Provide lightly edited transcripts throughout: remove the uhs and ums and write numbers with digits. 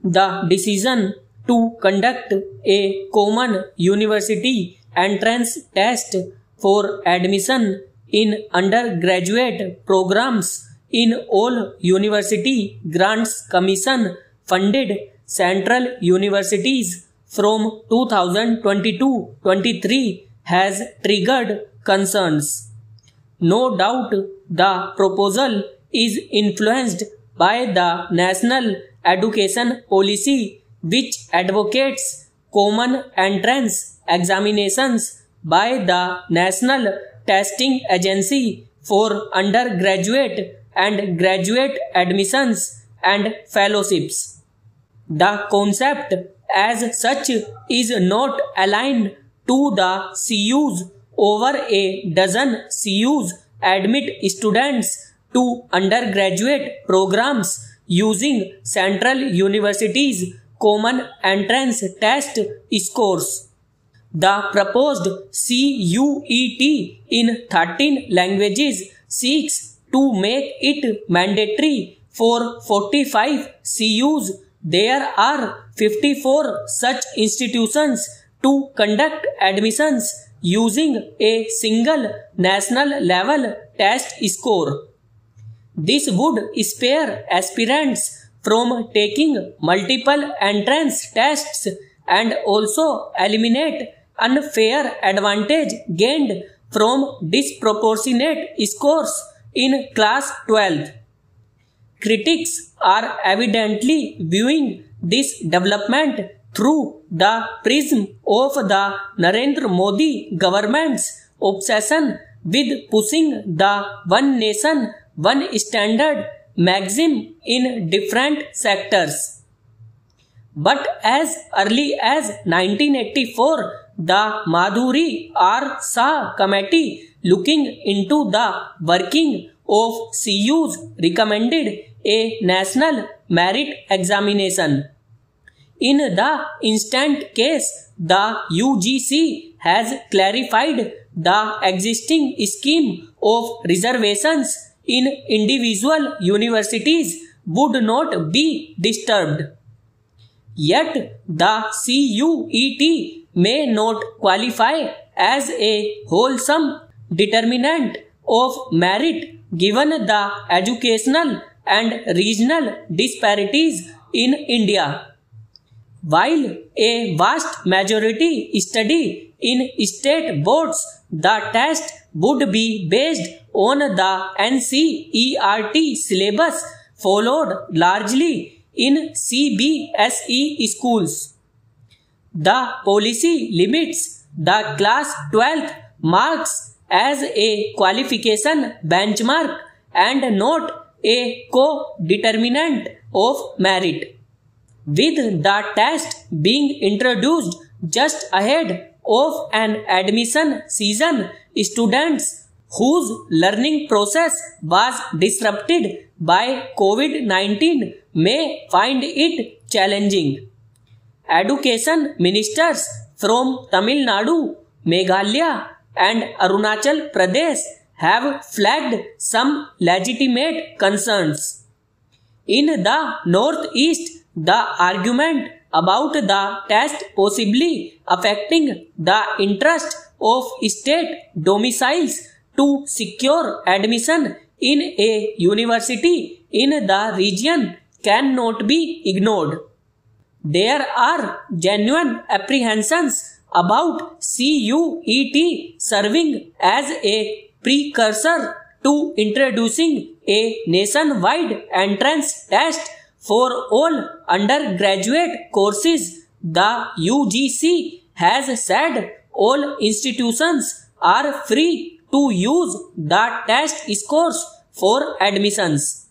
The decision to conduct a common university entrance test for admission in undergraduate programs in all University Grants Commission funded central universities from 2022-23 has triggered concerns. No doubt the proposal is influenced by the national education policy which advocates common entrance examinations by the National Testing Agency for undergraduate and graduate admissions and fellowships. The concept as such is not aligned to the CUs. Over a dozen CUs admit students to undergraduate programs using Central University's Common Entrance Test scores. The proposed CUET in 13 languages seeks to make it mandatory for 45 CUs. There are 54 such institutions to conduct admissions using a single national level test score. This would spare aspirants from taking multiple entrance tests and also eliminate unfair advantage gained from disproportionate scores in class 12th. Critics are evidently viewing this development through the prism of the Narendra Modi government's obsession with pushing the one nation, one standard maxim in different sectors. But as early as 1984, the Madhuri R. Shah Committee looking into the working of CUs recommended a national merit examination. In the instant case, the UGC has clarified the existing scheme of reservations in individual universities would not be disturbed. Yet the CUET may not qualify as a wholesome determinant of merit given the educational and regional disparities in India. While a vast majority study in state boards, the test would be based on the NCERT syllabus followed largely in CBSE schools. The policy limits the class 12th marks as a qualification benchmark and not a co-determinant of merit. With the test being introduced just ahead of an admission season, students whose learning process was disrupted by COVID-19 may find it challenging. Education ministers from Tamil Nadu, Meghalaya and Arunachal Pradesh have flagged some legitimate concerns. In the Northeast, the argument about the test possibly affecting the interest of state domiciles to secure admission in a university in the region cannot be ignored. There are genuine apprehensions about CUET serving as a precursor to introducing a nationwide entrance test for all undergraduate courses. The UGC has said all institutions are free to use the test scores for admissions.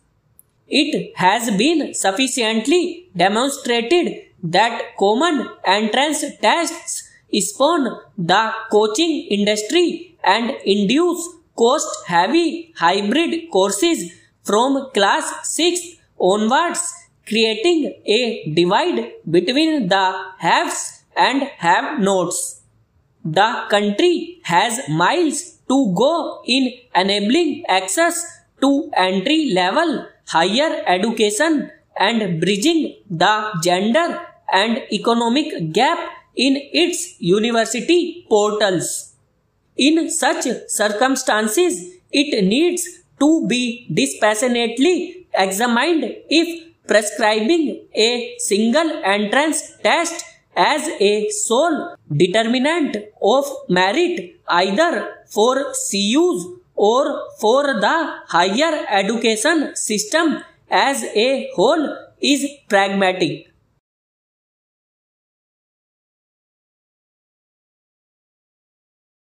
It has been sufficiently demonstrated that common entrance tests spawn the coaching industry and induce cost-heavy hybrid courses from class 6th onwards, creating a divide between the haves and have-nots. The country has miles to go in enabling access to entry-level higher education and bridging the gender and economic gap in its university portals. In such circumstances, it needs to be dispassionately examined if prescribing a single entrance test as a sole determinant of merit either for CUs or for the higher education system as a whole is pragmatic.